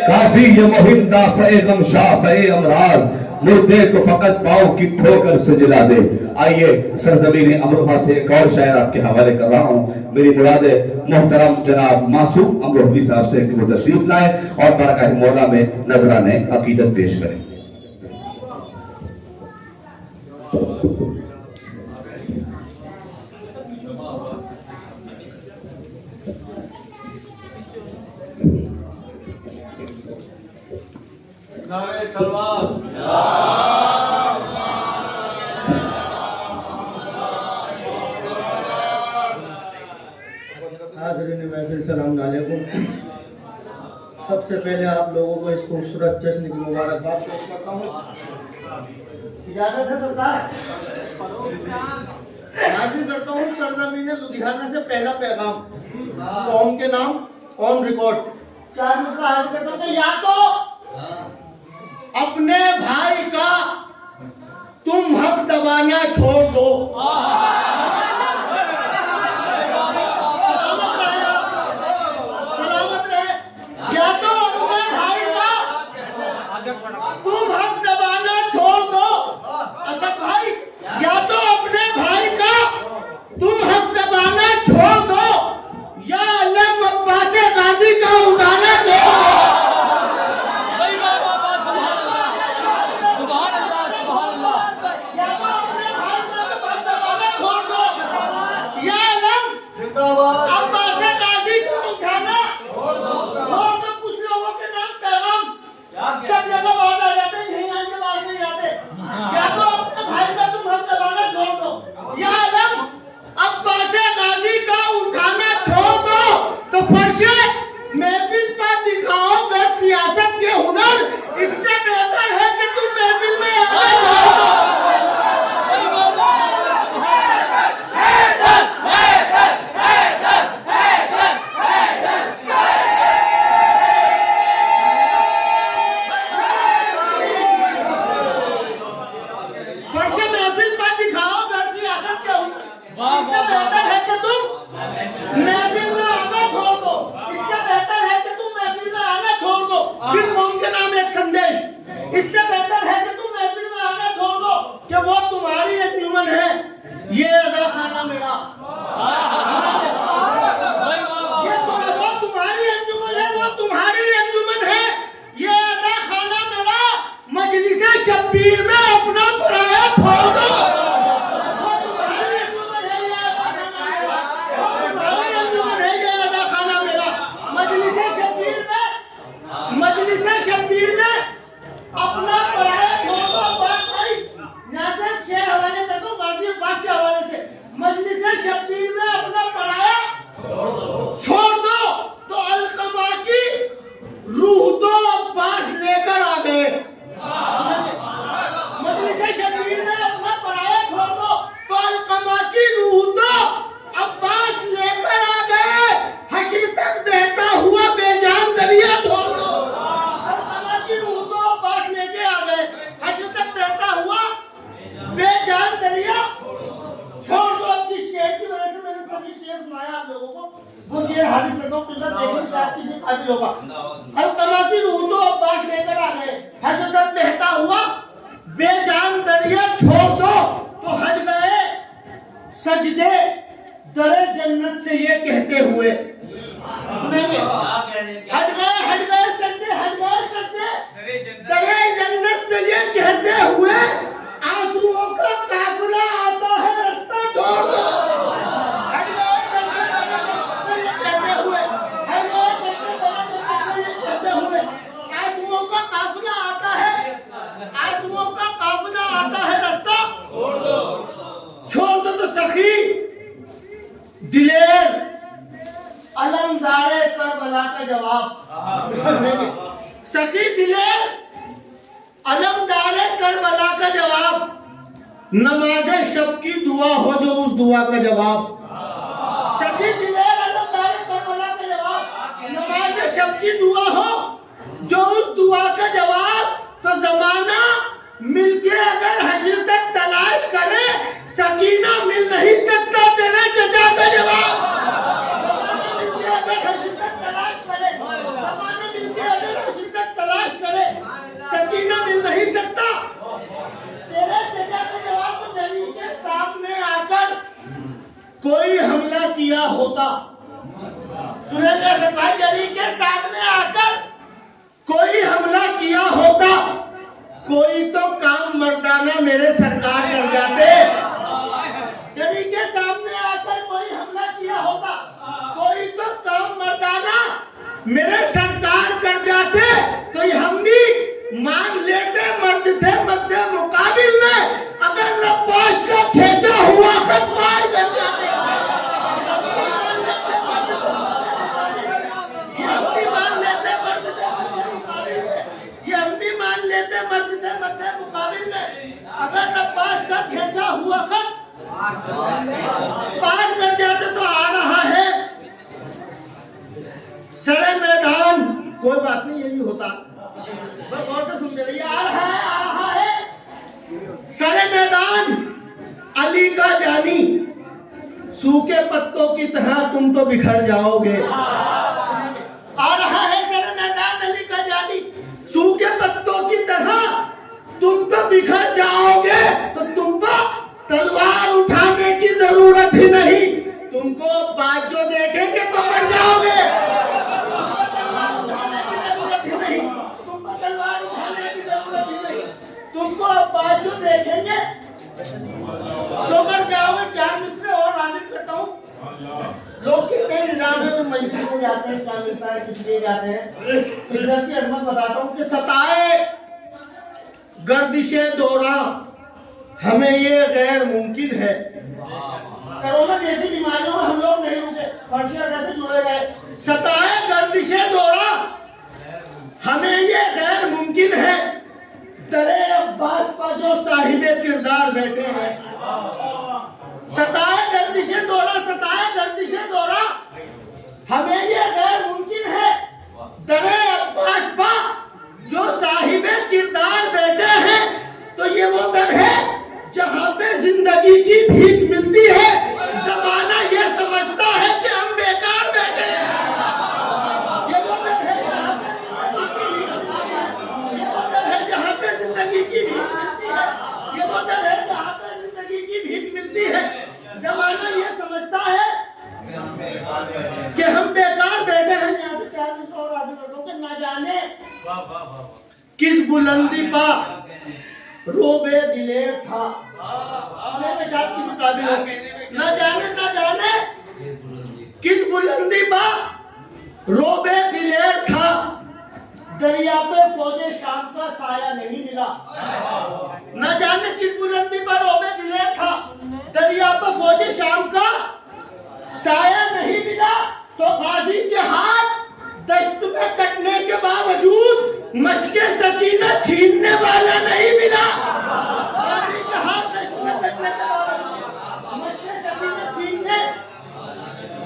काफी ये मुहिम दाफ़े गम शाफ़े अमराज, मुर्दे को फकत पाँव की ठोकर से जिला दे। आइए सरजमीन अमरोहा से एक और शायर आपके हवाले कर रहा हूँ। मेरी मुराद मोहतरम जनाब मासूम अमरोहवी साहब से कि वो तशरीफ लाए और बारगाह मौला में नजराने अकीदत पेश करें। नारे सलवात। हाज़रीन महफिल सलाम अलैकुम। सबसे पहले आप लोगों को इस खूबसूरत जश्न की मुबारकबाद पेश करता हूँ। इजाजत है सरकार? हाजिर करता हूँ सरजमीन लुधियाना से पहला पैगाम, कौम के नाम कौम रिकॉर्ड। चार मसला हाजिर करता हूँ। या तो अपने भाई का तुम हक दबाना छोड़ दो, सलामत रहे। या तो अपने भाई का तुम हक दबाना छोड़ दो असद भाई, या तो अपने भाई का तुम हक दबाना छोड़ दो, या अलम अब्बास गाजी का उड़ाना छोड़ दो। इससे बेहतर है कि तुम महफिल में आना छोड़ दो कि वो तुम्हारी अंजुमन है, ये अज़ा खाना मेरा। वो तुम्हारी अंजुमन है, वो तुम्हारी अंजुमन है, ये अज़ा खाना मेरा। मजलिस शब्बीर में अपना पराया छोड़ दो। वो तुम्हारी अंजुमन है, ये अज़ा खाना मेरा। वो तुम्हारी अंजुमन है, ये अज़ा खाना मेरा। मजलिस शब्बीर में अपना पराया छोड़ दो। बात भाई यहाँ से शेर हवाले कर दो गाजी अब्बास के हवाले से। मजलिस शब्बीर में अपना पराया छोड़ दो तो अलकमा की रूह दो अब्बास लेकर आ गए। मजलिस शब्बीर में अपना पराया छोड़ दो तो अलकमा की रूह दो अब्बास लेकर आ गए। हश्र तक बहता हुआ बेजान दरिया छोड़ दो। बेजान दरिया छोड़ दो। अब जिस शेर की वजह से मैंने सभी शेर सुनाया आप लोगों को, वो शेर हाजिर करता हूँ। देखिए शायद किसी काबिल होगा। अलकमा की रूह दो अब्बास लेकर आ गए। हसरत बहता हुआ बेजान दरिया छोड़ दो तो हट गए सजदे दरे जन्नत से ये कहते हुए। सुनेंगे? हट गए सजदे दरे जन्नत से ये कहते हुए, आंसुओं का काफिला आता है रास्ता छोड़ दो। हट गए कहते हुए, आंसुओं का काफिला आता है, आंसुओं का काफिला आता है रास्ता छोड़ दो। तो सखी दिलेर अलमदारे करबला का जवाब। सखी दिलेर अलमदारे करबला का जवाब, नमाज शब की दुआ हो जो उस दुआ का जवाब। सखी दिलेर अलमदारे करबला का जवाब, नमाज शब की दुआ हो जो उस दुआ का जवाब। तो जमाना मिलके अगर हश्र तक तलाश करे, सकीना मिल नहीं सकता तेरे चचा का जवाब। जमाना मिलके अगर हश्र तक तलाश करे, जमाना मिलके अगर हश्र तक किया होता, सुनेंगे सरकार, जड़ी के सामने आकर कोई हमला किया होता, कोई तो काम मर्दाना मेरे सरकार कर जाते। जड़ी के सामने आकर कोई हमला किया होता, कोई तो काम मर्दाना मेरे सरकार कर जाते, तो हम भी मान लेते मर्द थे मध्य मुकाबिल में, अगर रब्बास का खींचा हुआ खत मार कर जाते। हम भी मान लेते मर्द थे मध्य मुकाबिल में, ये हम भी मान लेते मर्द थे मध्य मुकाबिल में, अगर रब्बास का खींचा हुआ खत पार कर जाते। तो आ रहा है सरे मैदान, कोई बात नहीं, ये भी होता, बस गौर से सुनते रहिए। आ रहा है सरे मैदान अली का जानी, सूखे पत्तों की तरह तुम तो बिखर जाओगे। आ रहा है सरे मैदान अली का जानी, सूखे पत्तों की तरह तुम तो बिखर जाओगे। तो तुम पर तलवार उठाने की जरूरत ही नहीं, तुमको बाजो देखेंगे तो मर जाओगे। तलवार उठाने की जरूरत ही नहीं, तुम पर तलवार उठाने की जरूरत ही नहीं, तुमको बाजो देखेंगे तो मर जाओगे। चार मिसरे और हाजिर करता हूँ। लोग कितने निजाम है, मजबूर हो जाते हैं, क्या मिलता है, किस लिए जाते हैं। इधर की अजमत बताता हूँ कि सताए गर्दिशे दौरा हमें ये गैर मुमकिन है। कोरोना जैसी बीमारियों में हम लोग नहीं होंगे, पर्शिया कैसे जुड़े गए। सताए गर्दिशे दौरा हमें ये गैर मुमकिन है, दरे अब्बास पर जो साहिबे किरदार बैठे हैं। सताए गर्दिशे दौरा, सताए गर्दिशे दौरा हमें ये गैर मुमकिन है, दरे अब्बास पर जो साहिबे किरदार बैठे हैं। तो ये वो दर है जहाँ पे जिंदगी की भीख मिलती है, जमाना ये समझता है कि हम बेकार बैठे हैं। ये वो दर है जहाँ पे जिंदगी की भीख मिलती है, ये वो दर है जहाँ पे जिंदगी की भीख मिलती है। जमाना ये समझता है कि हम बेकार बैठे हैं। यहाँ से 4 मिनट और आगे बढ़ दो कि न जाने किस बुलंदी पर रोबे दिलेर था, में शायद की मुताबिक हो, न जाने किस बुलंदी पर रोबे दिलेर था, दरिया पे फौजे शाम का साया नहीं मिला। न जाने किस बुलंदी पर रोबे दिलेर था, दरिया पे फौजे शाम का साया नहीं मिला। तो गाजी के हाथ दश्त में कटने के बावजूद मशके सकीना छीनने वाला नहीं मिला। गाजी के हाथ दश्त में कटने के बावजूद मशके सकीना छीनने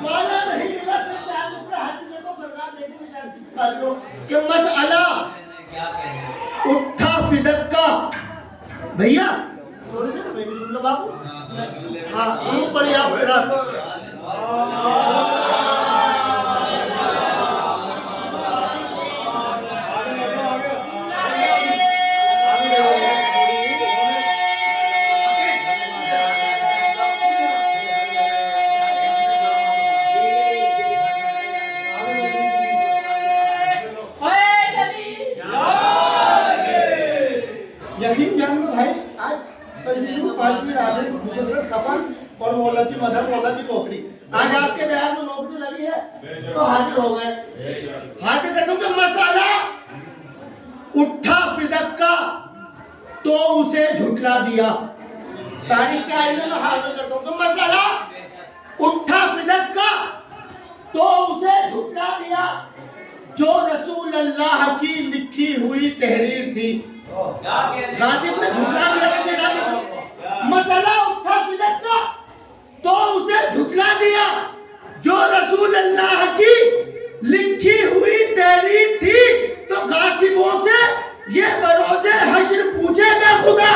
वाला नहीं मिला। फिर चार दूसरा हाथ में को सरकार देखेंगे शांति कि मसअला उठा फिदक का। भैया थोड़ी देर मैं भी सुन लो बाबू। हाँ ऊपर आप यकीन जान लो भाई, आज 5वीं रात सफल और मौला की मदर मौला की नौकरी, आज आपके दयाल में नौकरी लगी है तो हाजिर हो गए। हाजिर करता हूँ कि मसाला उठा फिदक का तो उसे झुठला दिया। तारीख के आईने में हाजिर करता हूँ कि मसाला उठा फिदक का तो उसे झुठला दिया, जो रसूल अल्लाह की लिखी हुई तहरीर थी। गाजिब ने झुठला दिया। मसला उठा फिदक का तो उसे झुठला दिया, जो रसूल अल्लाह की लिखी हुई तहरीर थी। तो गासिबों से ये बरोज़े हश्र पूछेगा खुदा,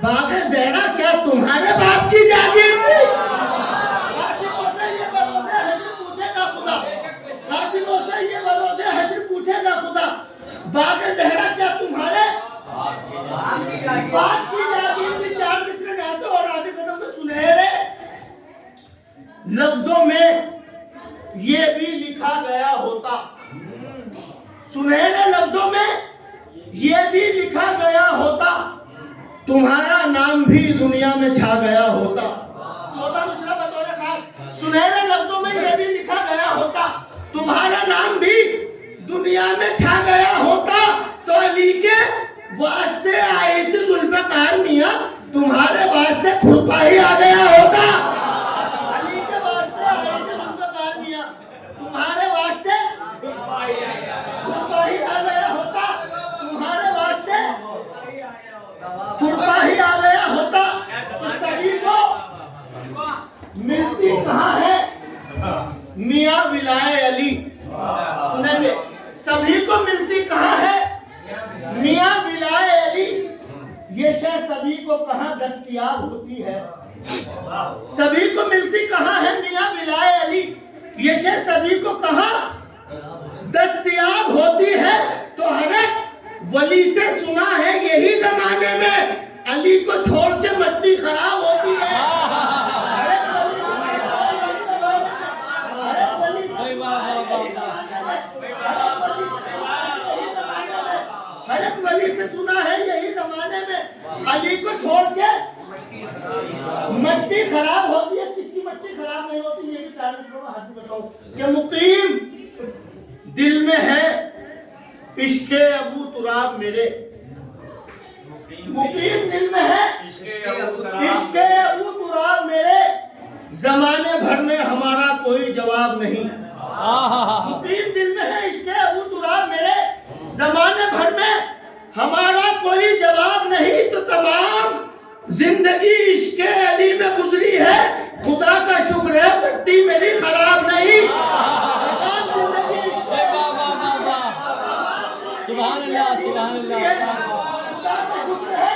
बाग़े ज़हरा क्या तुम्हारे बाप की जागीर थी। गासिबों से ये बरोज़े हश्र पूछेगा खुदा, गासिबों से ये बरोज़े हश्र पूछेगा खुदा, बाग़े ज़हरा क्या तुम्हारे बाप की जागीर थी। 4 मिसरे गाते और आधे कदम में सुनहरे लफ्जों में सुनहरे लफ्जों में ये भी लिखा गया होता, तुम्हारा नाम भी दुनिया में छा गया होता। चौथा मिसरा बतौर खास, सुनहरे लफ्जों में ये भी लिखा गया होता, तुम्हारा नाम भी दुनिया में छा गया होता, तो अली के वास्ते आए थे जुल्फ़कार मियां, तुम्हारे वास्ते खुरपा ही आ गया होता। अली के वास्ते आए थे जुल्फ़कार मियां, तुम्हारे वास्ते खुरपा ही आ गया होता, तुम्हारे वास्ते खुरपा ही आ गया होता। तो सभी को मिलती कहाँ है मियां विलाए अली? सुनेंगे, सभी को मिलती कहाँ है मियां विलाए अली? ये शय सभी को कहाँ दस्तयाब होती है? सभी को मिलती कहाँ है मियां विलाए अली? ये शय सभी को कहाँ दस्तयाब होती है? तो हर एक वली से सुना है यही जमाने में अली को छोड़ के मट्टी खराब होती है। हर एक वली से सुना है यही जमाने में अली को छोड़ के मट्टी खराब होती है। किसकी मट्टी खराब नहीं होती? ये भी चार मिसरों हाथ में बताऊं कि मुकीम दिल में है इश्के अबू तुराब मेरे, मुकीम दिल में है इश्के अबू तुराब मेरे, जमाने भर में हमारा कोई जवाब नहीं। मुकीम दिल में है इश्के अबू तुराब मेरे, जमाने भर में हमारा कोई जवाब नहीं। तो तमाम जिंदगी इश्के अली में गुजरी है, खुदा का शुक्र है मिट्टी मेरी खराब नहीं। तमाम जिंदगी इश्के सुभान अल्लाह, सुभान अल्लाह। खुदा का शुक्र है,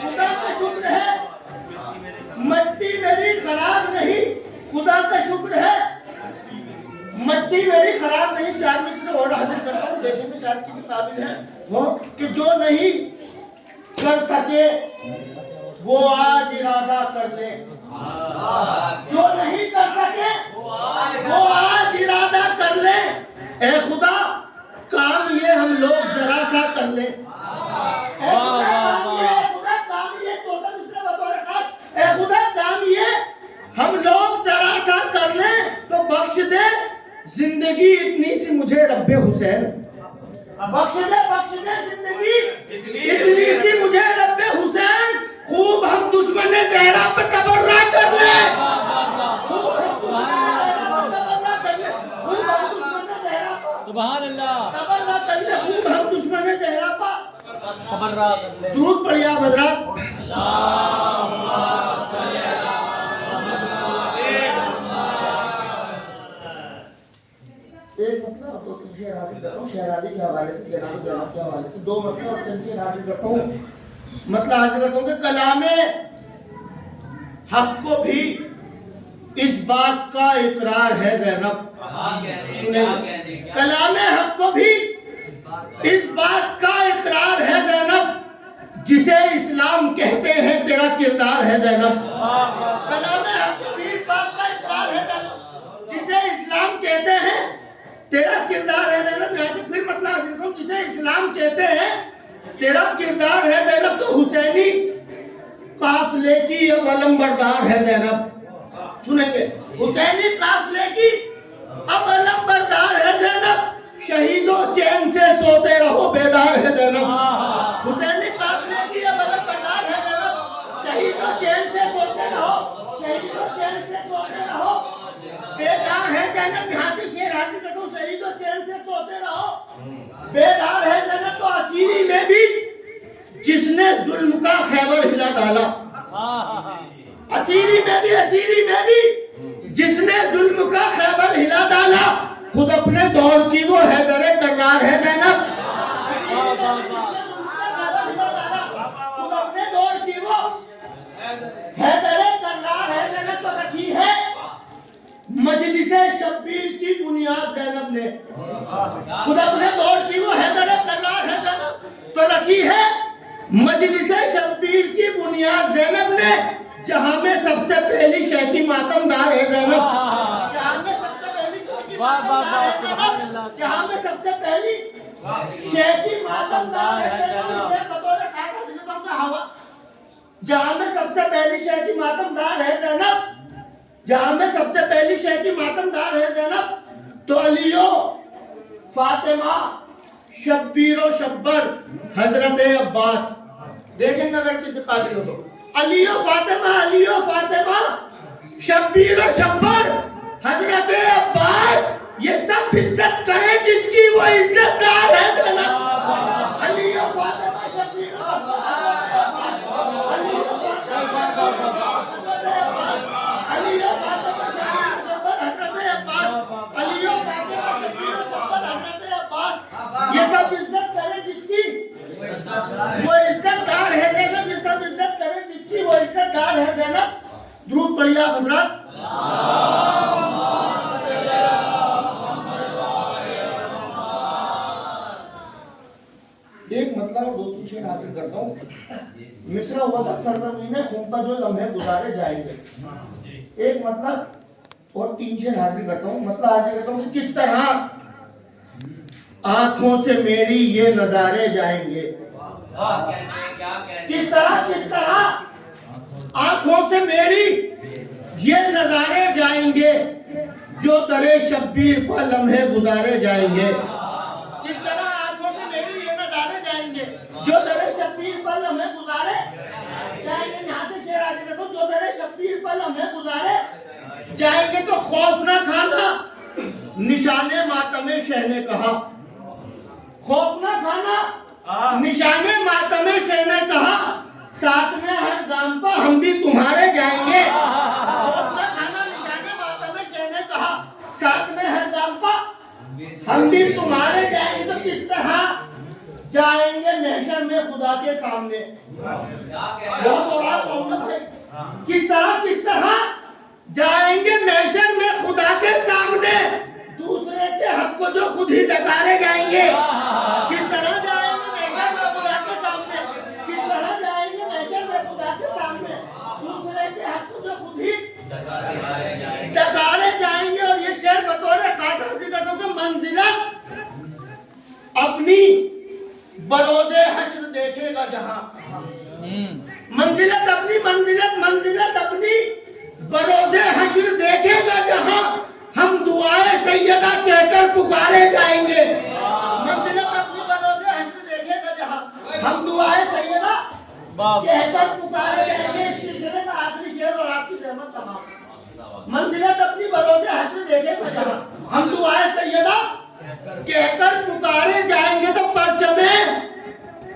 खुदा का शुक्र है मट्टी मेरी खराब नहीं। खुदा का शुक्र है मट्टी मेरी खराब नहीं। चार मिसरे और हाजिर करता हूँ, देखेंगे शायद किसी काबिल है वो कि जो नहीं कर सके वो आज इरादा कर ले, जो नहीं कर सके वो आज इरादा कर ले। ए खुदा काम ये हम लोग जरा सा कर ले, ए खुदा काम ये चौथा मिसरा बतौर खास, ए खुदा काम ये हम लोग जरा सा कर ले तो बख्श दे जिंदगी इतनी सी मुझे रब्बे हुसैन, बख्श दे जिंदगी इतनी सी मुझे रब्बे हुसैन, खूब हम दुश्मन ज़हरा पे तबर्रा कर ले, सुभान अल्लाह, तबर्रा कर ले, खूब हम दुश्मन ज़हरा पर तबर्रा कर ले। दुरूद पढ़िए हज़रात। एक मतलब तो शेर हाजिर करता हूँ शहरादी के हवाले से, जनाब के हवाले से, दो मतलब और तीन शेर हाजिर करता हूँ। मतलब हाजिर करता हूँ कि कलामे हक को भी इस बात का इकरार है ज़ैनब, कलामे हक को भी इस बात का इकरार है ज़ैनब, जिसे इस्लाम कहते हैं तेरा किरदार है ज़ैनब। कलामे हक को भी इस बात का इकरार है ज़ैनब, जिसे इस्लाम कहते हैं तेरा किरदार है ज़ैनब। यहाँ से फिर मतलब हाजिर करूं, जिसे इस्लाम कहते हैं तेरा किरदार है ज़ैनब, तो हुसैनी काफिले की अब अलमबरदार है ज़ैनब। सुनेंगे, हुसैनी काफिले की अब अलमबरदार है ज़ैनब, शहीदों चैन से सोते रहो बेदार है ज़ैनब। हुसैनी काफिले की अब अलमबरदार है ज़ैनब, शहीदों चैन से सोते रहो, शहीदों चैन से सोते रहो बेदार है ज़ैनब। यहाँ से शेर हाजिर करता हूँ, शहीदों चैन से सोते रहो बेदार है ज़ैनब। तो असीरी में भी जिसने जुल्म का खैबर हिला डाला, असीरी में भी जिसने जुल्म का खैबर हिला डाला, खुद अपने दौर की वो हैदरे कर्रार है ज़ैनब। खुद अपने दौर की वो हैदरे कर्रार है ज़ैनब। तो रखी है मजलिसे शब्बीर की बुनियाद ज़ैनब ने, खुद अपने दौर की वो हैदरे कर्रार है ज़ैनब। तो रखी है मजलिसे शब्बीर की बुनियाद ज़ैनब ने, जहां में सबसे पहली शहकी मातमदार है ज़ैनब, जहां में सबसे पहली शहकी वाह वाह वाह सुभान अल्लाह। जहाँ में सबसे पहली शेर की मातमदार है जैनब, बतौर खास हज़रतों का हवा, जहाँ में सबसे पहली शेर की मातमदार है जैनब, जहाँ में सबसे पहली शेर की मातमदार है जैनब, तो अलियो फातिमा शब्बीरो शब्बर हजरत अब्बास, देखेंगे अगर किसी काबिल हो तो, अलियो फातिमा शब्बीरो शब्बर हजरत अब्बास, ये सब इज्जत करे जिसकी वो इज्जतदार है जनाब। अलियो फातिमा शब्बीरो शब्बर ये सब इज्जत करे जिसकी वो इज्जतदार है जनाब, ये सब इज्जत करे जिसकी वो इज्जतदार है जनाब। दुरूद पढ़िए हज़रात। एक मतलब दो तीन शेर हासिल करता हूँ। मिसरा हुआ था सरजमीन खून पर जो लम्हे गुजारे जाएंगे, एक मतलब और तीन शेर हासिल करता हूँ। मतलब हासिल करता हूँ कि किस तरह आंखों से मेरी ये नजारे जाएंगे, किस तरह आंखों से मेरी ये नजारे जाएंगे, जो दरे शब्बीर पर लम्हे गुजारे जाएंगे। किस तरह आंखों से मेरी ये नजारे जाएंगे, जो दरे शब्बीर पर लम्हे गुजारे जाएंगे। यहाँ से शेर आगे देखो, जो दरे शब्बीर पर लम्हे गुजारे जाएंगे, तो खौफ ना खाना निशाने मातमे शह ने कहा, खौफ ना खाना निशाने मातमे शह ने कहा, साथ में हर गाम पर हम भी तुम्हारे जाएंगे। खौफ ना खाना निशाने मातमे शह ने कहा, साथ में हर गाम पर हम भी तुम्हारे जाएंगे। तो किस तरह जाएंगे महशर में खुदा के सामने, बहुत और कहूंगा भाई, किस तरह जाएंगे महशर में खुदा के सामने, दूसरे के हक को जो खुद ही डकारे जाएंगे। किस तरह जाएंगे महशर में खुदा के सामने, किस तरह जाएंगे महशर में खुदा के सामने, दूसरे के हक को जो खुद ही डकारे जाएंगे। और ये शेर बतौर खास हकीकतों के मंजिलत अपनी बरोज़े हश्र देखेगा जहां, मंजिलत अपनी बरोज़े हश्र देखेगा जहां, हम दुआए सैयदा कहकर पुकारे जाएंगे। मंजिलत अपनी बरोज़े हश्र देखेगा जहां, हम दुआए सैयदा कहकर पुकारे जाएंगे। इस सिलसिले का आखिरी शेर और आपकी रहमत तमाम। मंजिलत अपनी बरोज़े हश्र देखेगा जहां, हम दुआए सैयदा कहकर पुकारे जाएंगे। तो परचमे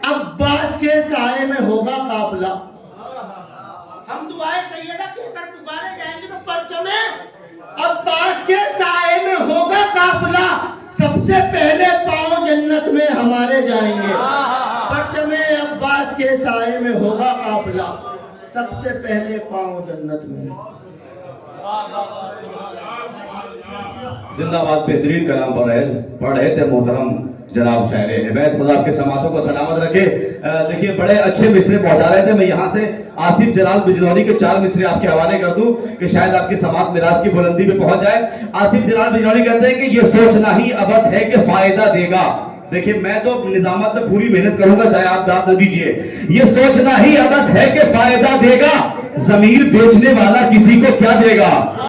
अब्बास के साए में होगा काफिला, हम दुआए सैयदा कहकर पुकारे जाएंगे, तो परचमे अब्बास के साए में होगा काफिला, सबसे पहले पांव जन्नत में हमारे जाएंगे। परचमे अब्बास के साए में होगा काफिला, सबसे पहले पांव जन्नत में। जिंदाबाद। बेहतरीन कलाम पढ़ रहे थे मोहतरम जनाब शायर हिदायत, खुदा आपके समातों को सलामत रखे। देखिए बड़े अच्छे मिसरे पहुंचा रहे थे। मैं यहाँ से आसिफ जलाल बिजनौरी के 4 मिसरे आपके हवाले कर दूं कि शायद आपकी समात मिराज की बुलंदी पे पहुंच जाए। आसिफ जलाल बिजनौरी कहते हैं कि ये सोचना ही अबस है कि फायदा देगा। देखिए मैं तो निजामत में पूरी मेहनत करूंगा, चाहे आप दाद न दीजिए। ये सोचना ही अबस है कि फायदा देगा, जमीर बेचने वाला किसी को क्या देगा।